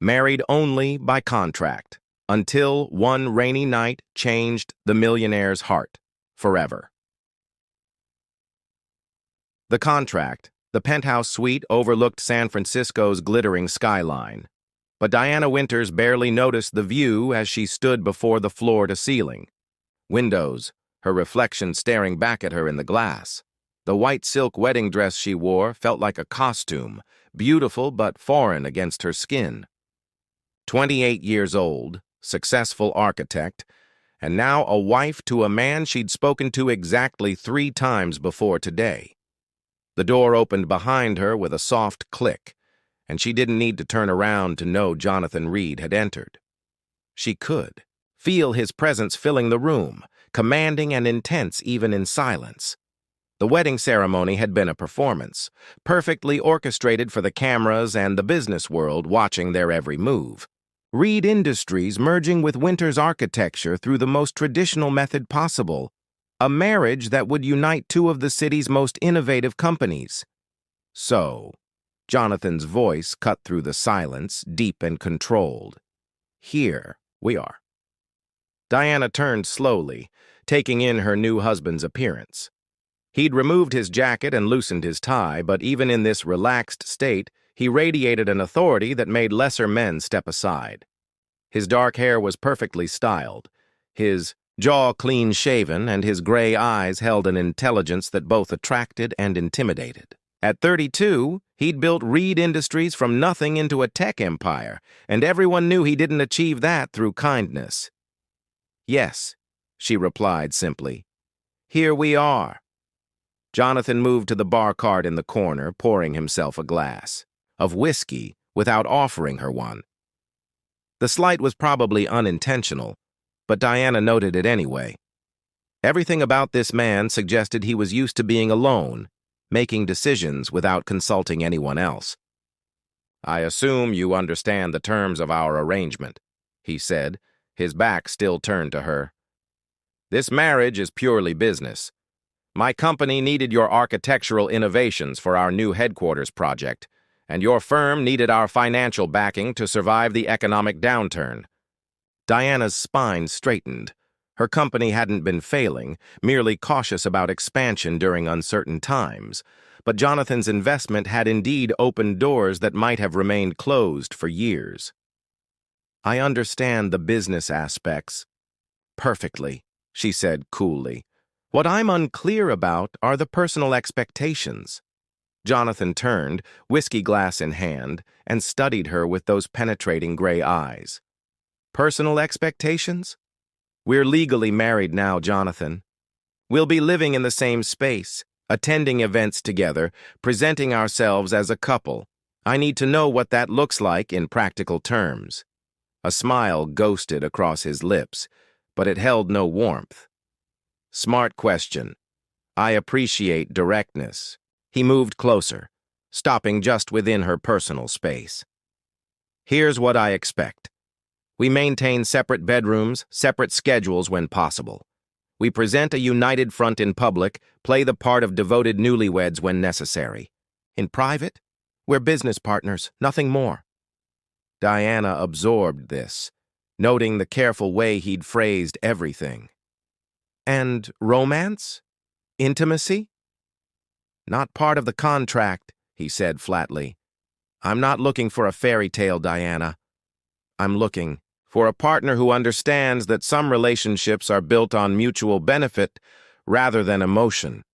married only by contract, until one rainy night changed the millionaire's heart forever. The contract, the penthouse suite overlooked San Francisco's glittering skyline. But Diana Winters barely noticed the view as she stood before the floor-to-ceiling. Windows, her reflection staring back at her in the glass. The white silk wedding dress she wore felt like a costume, beautiful but foreign against her skin. 28 years old, successful architect, and now a wife to a man she'd spoken to exactly 3 times before today. The door opened behind her with a soft click, and she didn't need to turn around to know Jonathan Reed had entered. She could feel his presence filling the room, commanding and intense even in silence. The wedding ceremony had been a performance, perfectly orchestrated for the cameras and the business world watching their every move. Reed Industries merging with Winters architecture through the most traditional method possible, a marriage that would unite 2 of the city's most innovative companies. So, Jonathan's voice cut through the silence, deep and controlled. Here we are. Diana turned slowly, taking in her new husband's appearance. He'd removed his jacket and loosened his tie, but even in this relaxed state, he radiated an authority that made lesser men step aside. His dark hair was perfectly styled, his jaw clean-shaven, and his gray eyes held an intelligence that both attracted and intimidated. At 32, he'd built Reed Industries from nothing into a tech empire, and everyone knew he didn't achieve that through kindness. "Yes," she replied simply. "Here we are." Jonathan moved to the bar cart in the corner, pouring himself a glass of whiskey without offering her one. The slight was probably unintentional, but Diana noted it anyway. Everything about this man suggested he was used to being alone, making decisions without consulting anyone else. "I assume you understand the terms of our arrangement," he said, his back still turned to her. "This marriage is purely business. My company needed your architectural innovations for our new headquarters project, and your firm needed our financial backing to survive the economic downturn." Diana's spine straightened. Her company hadn't been failing, merely cautious about expansion during uncertain times, but Jonathan's investment had indeed opened doors that might have remained closed for years. "I understand the business aspects perfectly," she said coolly. "What I'm unclear about are the personal expectations." Jonathan turned, whiskey glass in hand, and studied her with those penetrating gray eyes. "Personal expectations? We're legally married now, Jonathan. We'll be living in the same space, attending events together, presenting ourselves as a couple. I need to know what that looks like in practical terms." A smile ghosted across his lips, but it held no warmth. "Smart question. I appreciate directness." He moved closer, stopping just within her personal space. "Here's what I expect. We maintain separate bedrooms, separate schedules when possible. We present a united front in public, play the part of devoted newlyweds when necessary. In private, we're business partners, nothing more." Diana absorbed this, noting the careful way he'd phrased everything. "And romance? Intimacy?" "Not part of the contract," he said flatly. "I'm not looking for a fairy tale, Diana. I'm looking for a partner who understands that some relationships are built on mutual benefit rather than emotion."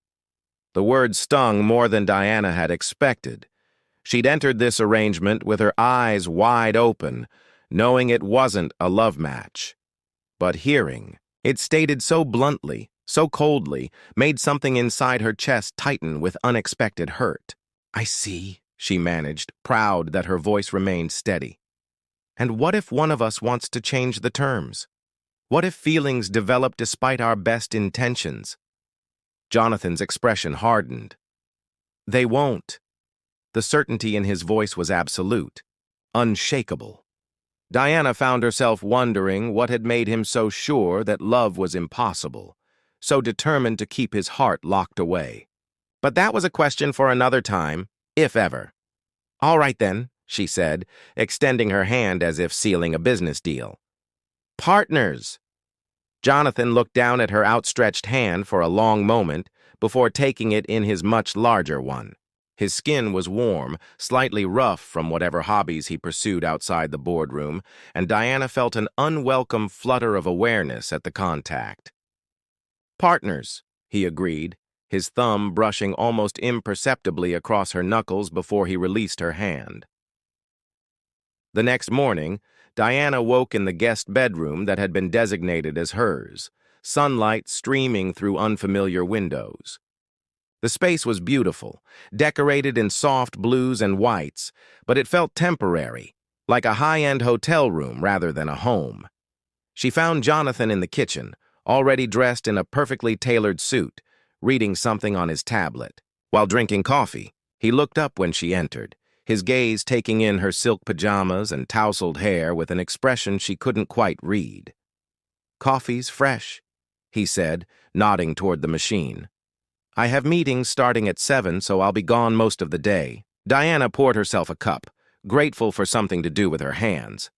The word stung more than Diana had expected. She'd entered this arrangement with her eyes wide open, knowing it wasn't a love match. But hearing it stated so bluntly, so coldly, made something inside her chest tighten with unexpected hurt. "I see," she managed, proud that her voice remained steady. "And what if one of us wants to change the terms? What if feelings develop despite our best intentions?" Jonathan's expression hardened. "They won't." The certainty in his voice was absolute, unshakable. Diana found herself wondering what had made him so sure that love was impossible, so determined to keep his heart locked away. But that was a question for another time, if ever. "All right then," she said, extending her hand as if sealing a business deal. Partners! Jonathan looked down at her outstretched hand for a long moment before taking it in his much larger one. His skin was warm, slightly rough from whatever hobbies he pursued outside the boardroom, and Diana felt an unwelcome flutter of awareness at the contact. Partners, he agreed, his thumb brushing almost imperceptibly across her knuckles before he released her hand. The next morning, Diana woke in the guest bedroom that had been designated as hers, sunlight streaming through unfamiliar windows. The space was beautiful, decorated in soft blues and whites, but it felt temporary, like a high-end hotel room rather than a home. She found Jonathan in the kitchen, already dressed in a perfectly tailored suit, reading something on his tablet. While drinking coffee, he looked up when she entered, his gaze taking in her silk pajamas and tousled hair with an expression she couldn't quite read. "Coffee's fresh," he said, nodding toward the machine. "I have meetings starting at 7, so I'll be gone most of the day." Diana poured herself a cup, grateful for something to do with her hands.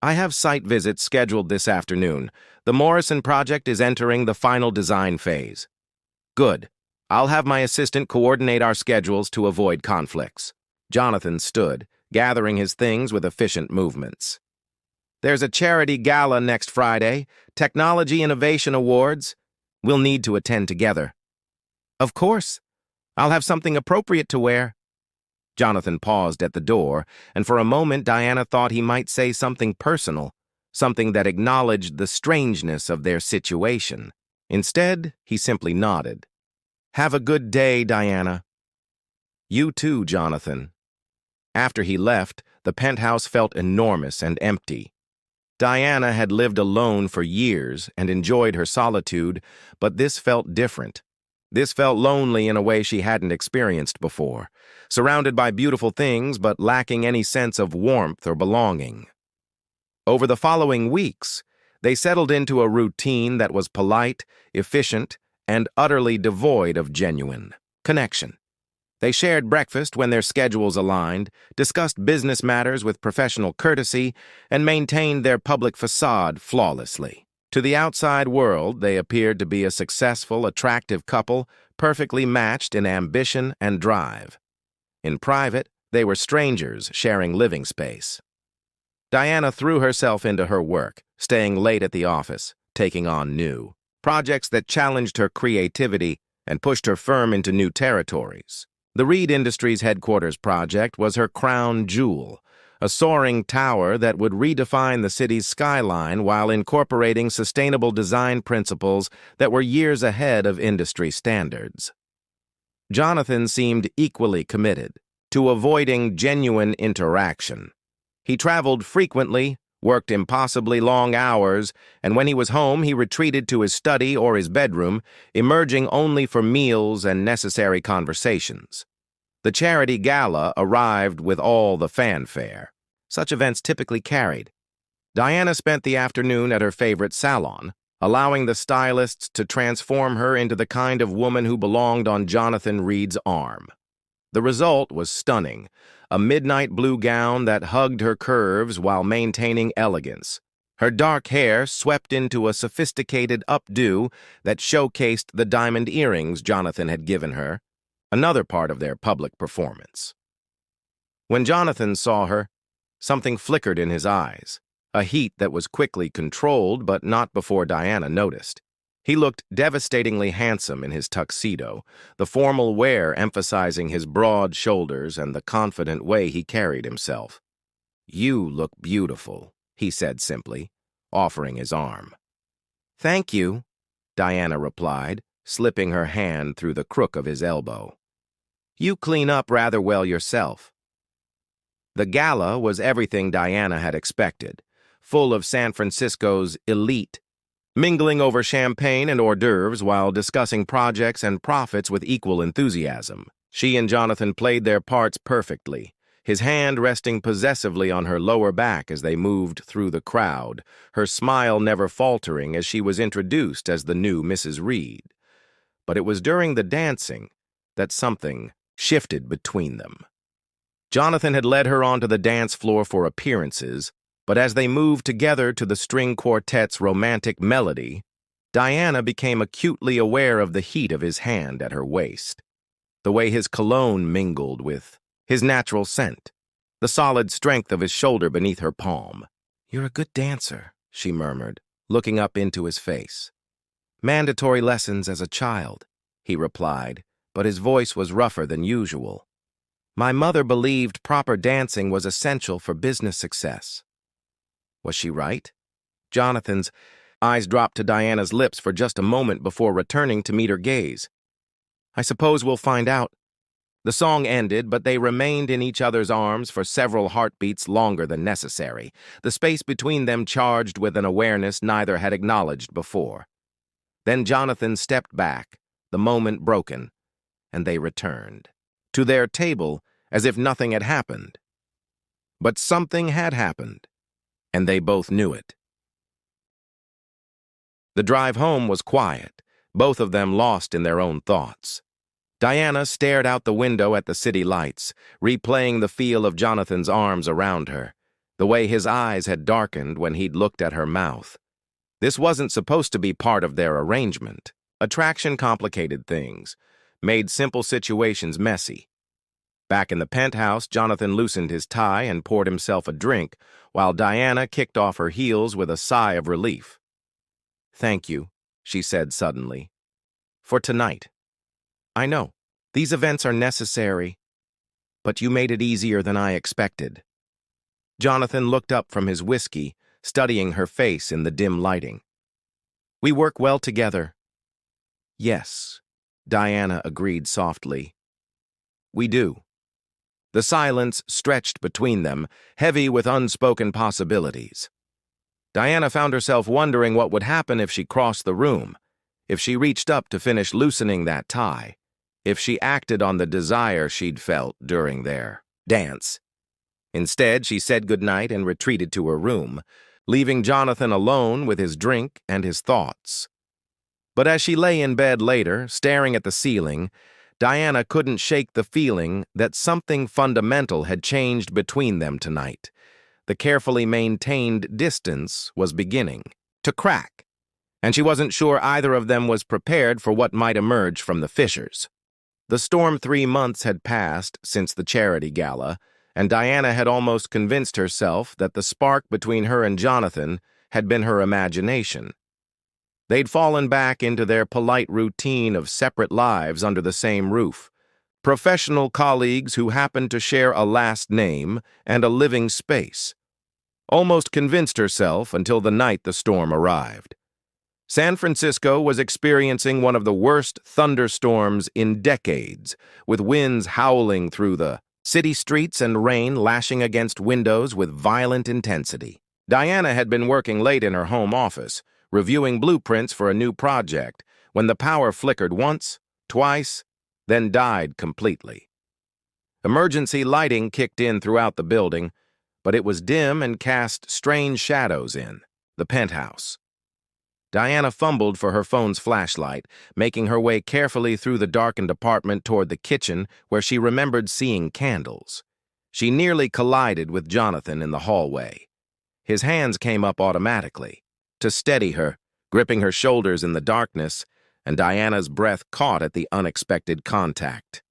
"I have site visits scheduled this afternoon. The Morrison project is entering the final design phase." "Good. I'll have my assistant coordinate our schedules to avoid conflicts." Jonathan stood, gathering his things with efficient movements. "There's a charity gala next Friday, Technology Innovation Awards. We'll need to attend together." "Of course. I'll have something appropriate to wear." Jonathan paused at the door, and for a moment Diana thought he might say something personal, something that acknowledged the strangeness of their situation. Instead, he simply nodded. "Have a good day, Diana." "You too, Jonathan." After he left, the penthouse felt enormous and empty. Diana had lived alone for years and enjoyed her solitude, but this felt different. This felt lonely in a way she hadn't experienced before, surrounded by beautiful things but lacking any sense of warmth or belonging. Over the following weeks, they settled into a routine that was polite, efficient, and utterly devoid of genuine connection. They shared breakfast when their schedules aligned, discussed business matters with professional courtesy, and maintained their public facade flawlessly. To the outside world, they appeared to be a successful, attractive couple, perfectly matched in ambition and drive. In private, they were strangers sharing living space. Diana threw herself into her work, staying late at the office, taking on new projects that challenged her creativity and pushed her firm into new territories. The Reed Industries headquarters project was her crown jewel, a soaring tower that would redefine the city's skyline while incorporating sustainable design principles that were years ahead of industry standards. Jonathan seemed equally committed to avoiding genuine interaction. He traveled frequently, worked impossibly long hours, and when he was home, he retreated to his study or his bedroom, emerging only for meals and necessary conversations. The charity gala arrived with all the fanfare such events typically carried. Diana spent the afternoon at her favorite salon, allowing the stylists to transform her into the kind of woman who belonged on Jonathan Reed's arm. The result was stunning, a midnight blue gown that hugged her curves while maintaining elegance. Her dark hair swept into a sophisticated updo that showcased the diamond earrings Jonathan had given her, another part of their public performance. When Jonathan saw her, something flickered in his eyes, a heat that was quickly controlled but not before Diana noticed. He looked devastatingly handsome in his tuxedo, the formal wear emphasizing his broad shoulders and the confident way he carried himself. "You look beautiful," he said simply, offering his arm. "Thank you," Diana replied, slipping her hand through the crook of his elbow. "You clean up rather well yourself." The gala was everything Diana had expected, full of San Francisco's elite, mingling over champagne and hors d'oeuvres while discussing projects and profits with equal enthusiasm. She and Jonathan played their parts perfectly, his hand resting possessively on her lower back as they moved through the crowd, her smile never faltering as she was introduced as the new Mrs. Reed. But it was during the dancing that something shifted between them. Jonathan had led her onto the dance floor for appearances, but as they moved together to the string quartet's romantic melody, Diana became acutely aware of the heat of his hand at her waist, the way his cologne mingled with his natural scent, the solid strength of his shoulder beneath her palm. "You're a good dancer," she murmured, looking up into his face. "Mandatory lessons as a child," he replied, but his voice was rougher than usual. "My mother believed proper dancing was essential for business success." Was she right? Jonathan's eyes dropped to Diana's lips for just a moment before returning to meet her gaze. "I suppose we'll find out." The song ended, but they remained in each other's arms for several heartbeats longer than necessary, the space between them charged with an awareness neither had acknowledged before. Then Jonathan stepped back, the moment broken, and they returned to their table as if nothing had happened. But something had happened, and they both knew it. The drive home was quiet, both of them lost in their own thoughts. Diana stared out the window at the city lights, replaying the feel of Jonathan's arms around her, the way his eyes had darkened when he'd looked at her mouth. This wasn't supposed to be part of their arrangement. Attraction complicated things, made simple situations messy. Back in the penthouse, Jonathan loosened his tie and poured himself a drink, while Diana kicked off her heels with a sigh of relief. "Thank you," she said suddenly. "For tonight. I know, these events are necessary, but you made it easier than I expected." Jonathan looked up from his whiskey, studying her face in the dim lighting. "We work well together." "Yes," Diana agreed softly. "We do." The silence stretched between them, heavy with unspoken possibilities. Diana found herself wondering what would happen if she crossed the room, if she reached up to finish loosening that tie, if she acted on the desire she'd felt during their dance. Instead, she said goodnight and retreated to her room, leaving Jonathan alone with his drink and his thoughts. But as she lay in bed later, staring at the ceiling, Diana couldn't shake the feeling that something fundamental had changed between them tonight. The carefully maintained distance was beginning to crack, and she wasn't sure either of them was prepared for what might emerge from the fissures. The storm 3 months had passed since the charity gala, and Diana had almost convinced herself that the spark between her and Jonathan had been her imagination. They'd fallen back into their polite routine of separate lives under the same roof, professional colleagues who happened to share a last name and a living space. Almost convinced herself until the night the storm arrived. San Francisco was experiencing one of the worst thunderstorms in decades, with winds howling through the city streets and rain lashing against windows with violent intensity. Diana had been working late in her home office, reviewing blueprints for a new project, when the power flickered once, twice, then died completely. Emergency lighting kicked in throughout the building, but it was dim and cast strange shadows in the penthouse. Diana fumbled for her phone's flashlight, making her way carefully through the darkened apartment toward the kitchen where she remembered seeing candles. She nearly collided with Jonathan in the hallway. His hands came up automatically to steady her, gripping her shoulders in the darkness, and Diana's breath caught at the unexpected contact.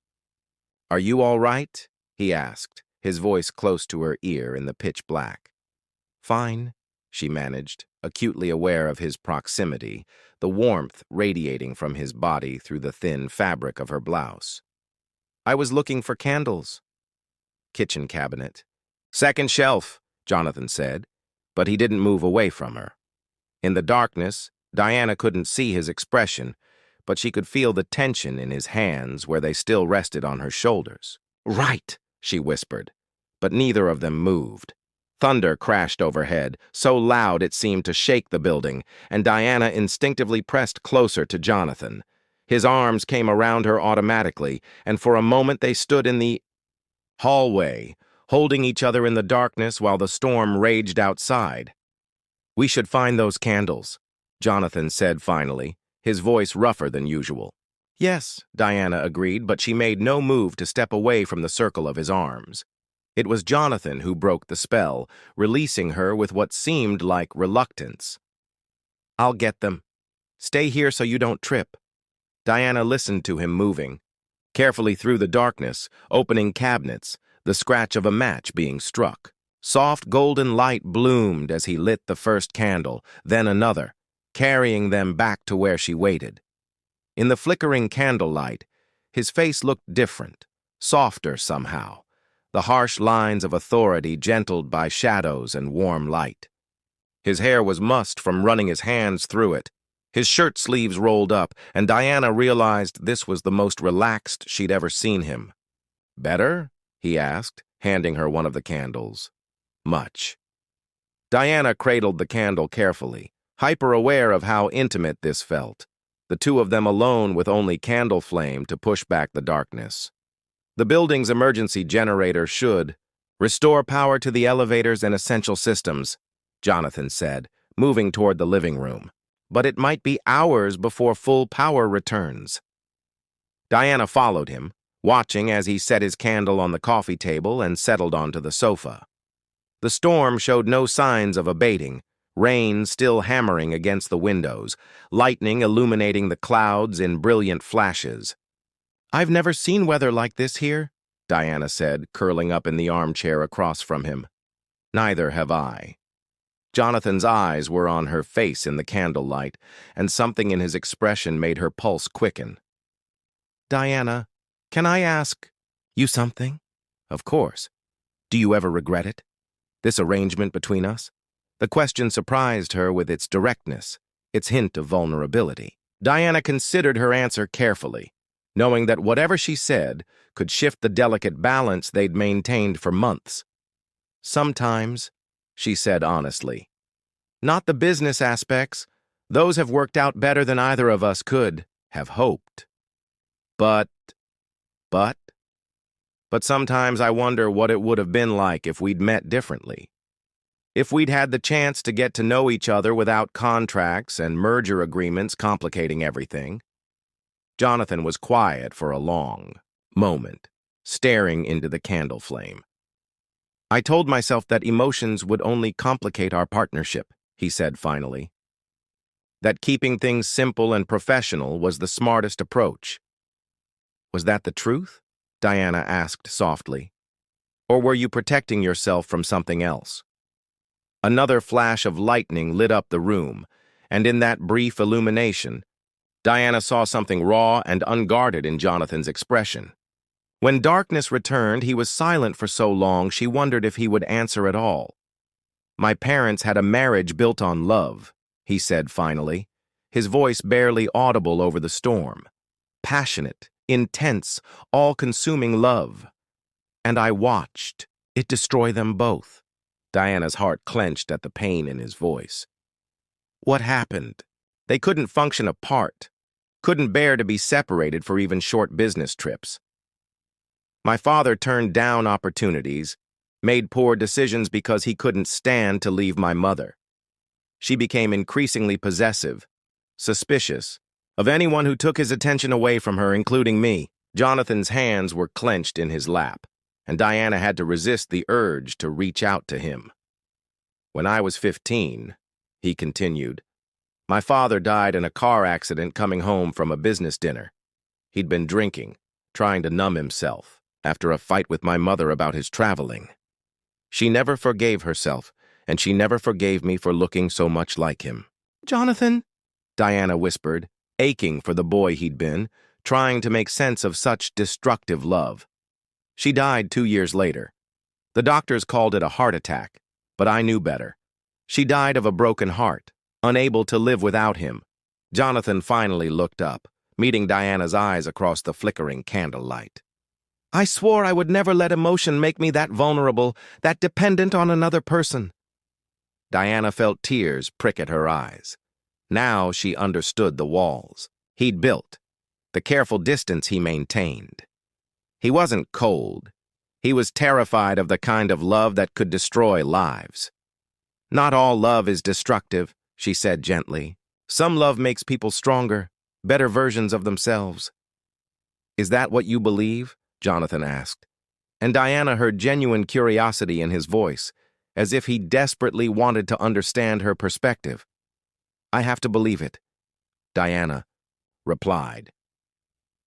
"Are you all right?" he asked, his voice close to her ear in the pitch black. "Fine," she managed, acutely aware of his proximity, the warmth radiating from his body through the thin fabric of her blouse. "I was looking for candles." "Kitchen cabinet." "Second shelf," Jonathan said, but he didn't move away from her. In the darkness, Diana couldn't see his expression, but she could feel the tension in his hands where they still rested on her shoulders. "Right," she whispered, but neither of them moved. Thunder crashed overhead, so loud it seemed to shake the building, and Diana instinctively pressed closer to Jonathan. His arms came around her automatically, and for a moment they stood in the hallway, holding each other in the darkness while the storm raged outside. "We should find those candles," Jonathan said finally, his voice rougher than usual. "Yes," Diana agreed, but she made no move to step away from the circle of his arms. It was Jonathan who broke the spell, releasing her with what seemed like reluctance. "I'll get them. Stay here so you don't trip." Diana listened to him moving, carefully through the darkness, opening cabinets, the scratch of a match being struck. Soft golden light bloomed as he lit the first candle, then another, carrying them back to where she waited. In the flickering candlelight, his face looked different, softer somehow, the harsh lines of authority gentled by shadows and warm light. His hair was mussed from running his hands through it, his shirt sleeves rolled up, and Diana realized this was the most relaxed she'd ever seen him. "Better?" he asked, handing her one of the candles. "Much." Diana cradled the candle carefully, hyper-aware of how intimate this felt, the two of them alone with only candle flame to push back the darkness. The building's emergency generator should restore power to the elevators and essential systems, Jonathan said, moving toward the living room. But it might be hours before full power returns. Diana followed him, watching as he set his candle on the coffee table and settled onto the sofa. The storm showed no signs of abating, rain still hammering against the windows, lightning illuminating the clouds in brilliant flashes. "I've never seen weather like this here," Diana said, curling up in the armchair across from him. "Neither have I." Jonathan's eyes were on her face in the candlelight, and something in his expression made her pulse quicken. "Diana, can I ask you something?" "Of course. Do you ever regret it? This arrangement between us?" The question surprised her with its directness, its hint of vulnerability. Diana considered her answer carefully, knowing that whatever she said could shift the delicate balance they'd maintained for months. "Sometimes," she said honestly. "Not the business aspects. Those have worked out better than either of us could have hoped. But sometimes I wonder what it would have been like if we'd met differently. If we'd had the chance to get to know each other without contracts and merger agreements complicating everything." Jonathan was quiet for a long moment, staring into the candle flame. "I told myself that emotions would only complicate our partnership," he said finally. "That keeping things simple and professional was the smartest approach." "Was that the truth?" Diana asked softly. "Or were you protecting yourself from something else?" Another flash of lightning lit up the room, and in that brief illumination, Diana saw something raw and unguarded in Jonathan's expression. When darkness returned, he was silent for so long she wondered if he would answer at all. "My parents had a marriage built on love," he said finally, his voice barely audible over the storm. "Passionate, intense, all-consuming love. And I watched it destroy them both." Diana's heart clenched at the pain in his voice. "What happened?" "They couldn't function apart, couldn't bear to be separated for even short business trips. My father turned down opportunities, made poor decisions because he couldn't stand to leave my mother. She became increasingly possessive, suspicious, of anyone who took his attention away from her, including me." Jonathan's hands were clenched in his lap, and Diana had to resist the urge to reach out to him. "When I was 15, he continued, my father died in a car accident coming home from a business dinner. He'd been drinking, trying to numb himself, after a fight with my mother about his traveling. She never forgave herself, and she never forgave me for looking so much like him." "Jonathan," Diana whispered, aching for the boy he'd been, trying to make sense of such destructive love. "She died 2 years later. The doctors called it a heart attack, but I knew better. She died of a broken heart, unable to live without him." Jonathan finally looked up, meeting Diana's eyes across the flickering candlelight. "I swore I would never let emotion make me that vulnerable, that dependent on another person." Diana felt tears prick at her eyes. Now she understood the walls he'd built, the careful distance he maintained. He wasn't cold. He was terrified of the kind of love that could destroy lives. "Not all love is destructive," she said gently. "Some love makes people stronger, better versions of themselves." "Is that what you believe?" Jonathan asked. and Diana heard genuine curiosity in his voice, as if he desperately wanted to understand her perspective. "I have to believe it," Diana replied.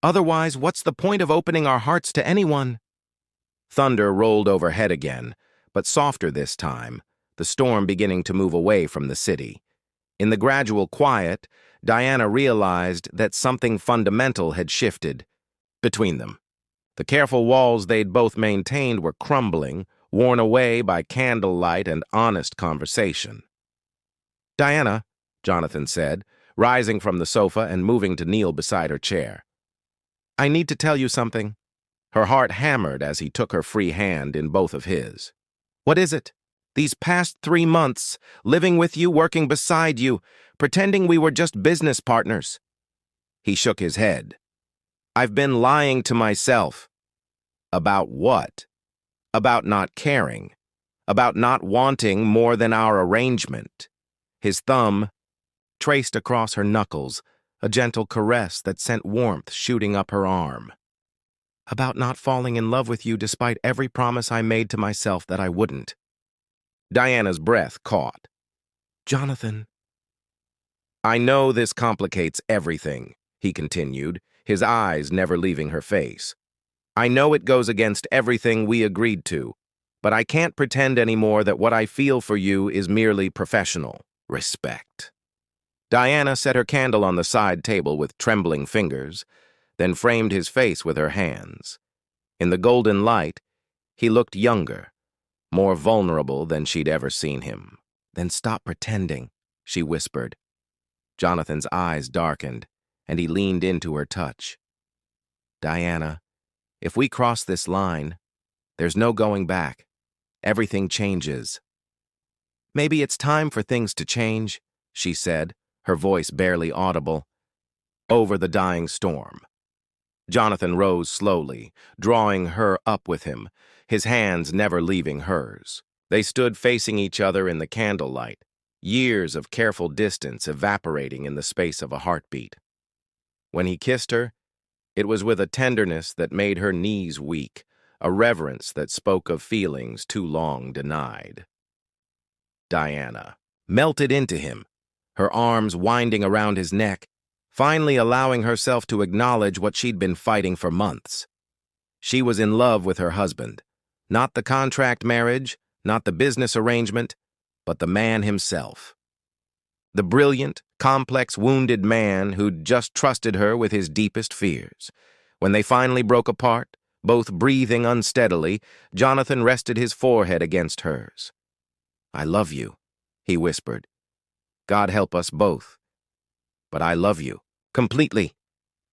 "Otherwise, what's the point of opening our hearts to anyone?" Thunder rolled overhead again, but softer this time, the storm beginning to move away from the city. In the gradual quiet, Diana realized that something fundamental had shifted between them. The careful walls they'd both maintained were crumbling, worn away by candlelight and honest conversation. "Diana," Jonathan said, rising from the sofa and moving to kneel beside her chair. "I need to tell you something." Her heart hammered as he took her free hand in both of his. "What is it? These past 3 months, living with you, working beside you, pretending we were just business partners." He shook his head. "I've been lying to myself." "About what?" "About not caring. About not wanting more than our arrangement." His thumb traced across her knuckles, a gentle caress that sent warmth shooting up her arm. "About not falling in love with you despite every promise I made to myself that I wouldn't." Diana's breath caught. "Jonathan." "I know this complicates everything," he continued, his eyes never leaving her face. "I know it goes against everything we agreed to, but I can't pretend anymore that what I feel for you is merely professional respect." Diana set her candle on the side table with trembling fingers, then framed his face with her hands. In the golden light, he looked younger, more vulnerable than she'd ever seen him. "Then stop pretending," she whispered. Jonathan's eyes darkened, and he leaned into her touch. "Diana, if we cross this line, there's no going back. Everything changes." "Maybe it's time for things to change," she said, her voice barely audible. Over the dying storm. Jonathan rose slowly, drawing her up with him, his hands never leaving hers. They stood facing each other in the candlelight, years of careful distance evaporating in the space of a heartbeat. When he kissed her, it was with a tenderness that made her knees weak, a reverence that spoke of feelings too long denied. Diana melted into him, her arms winding around his neck, finally allowing herself to acknowledge what she'd been fighting for months. She was in love with her husband, not the contract marriage, not the business arrangement, but the man himself. The brilliant, complex, wounded man who'd just trusted her with his deepest fears. When they finally broke apart, both breathing unsteadily, Jonathan rested his forehead against hers. "I love you," he whispered. "God help us both. But I love you. Completely."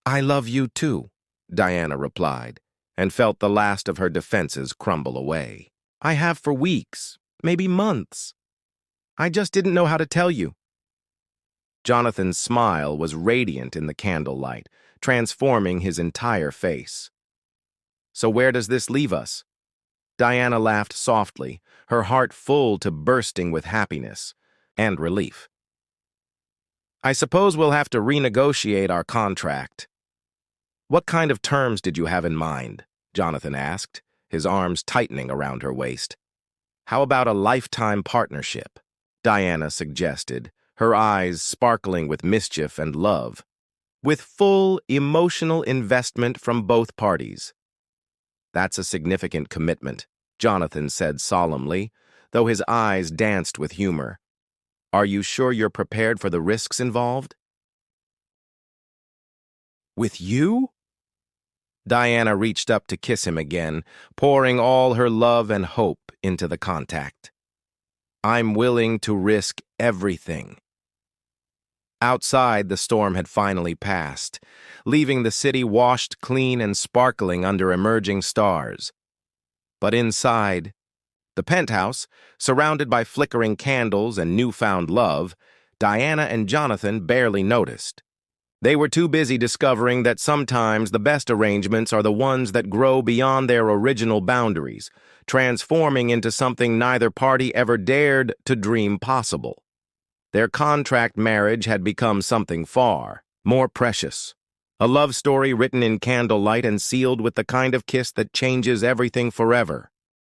"I love you too," Diana replied, and felt the last of her defenses crumble away. "I have for weeks, maybe months. I just didn't know how to tell you." Jonathan's smile was radiant in the candlelight, transforming his entire face. "So where does this leave us?" Diana laughed softly, her heart full to bursting with happiness and relief. "I suppose we'll have to renegotiate our contract." "What kind of terms did you have in mind?" Jonathan asked, his arms tightening around her waist. "How about a lifetime partnership?" Diana suggested, her eyes sparkling with mischief and love. "With full emotional investment from both parties." "That's a significant commitment," Jonathan said solemnly, though his eyes danced with humor. "Are you sure you're prepared for the risks involved?" "With you?" Diana reached up to kiss him again, pouring all her love and hope into the contact. "I'm willing to risk everything." Outside, the storm had finally passed, leaving the city washed clean and sparkling under emerging stars. But inside, the penthouse, surrounded by flickering candles and newfound love, Diana and Jonathan barely noticed. They were too busy discovering that sometimes the best arrangements are the ones that grow beyond their original boundaries, transforming into something neither party ever dared to dream possible. Their contract marriage had become something far more precious, A love story written in candlelight and sealed with the kind of kiss that changes everything forever.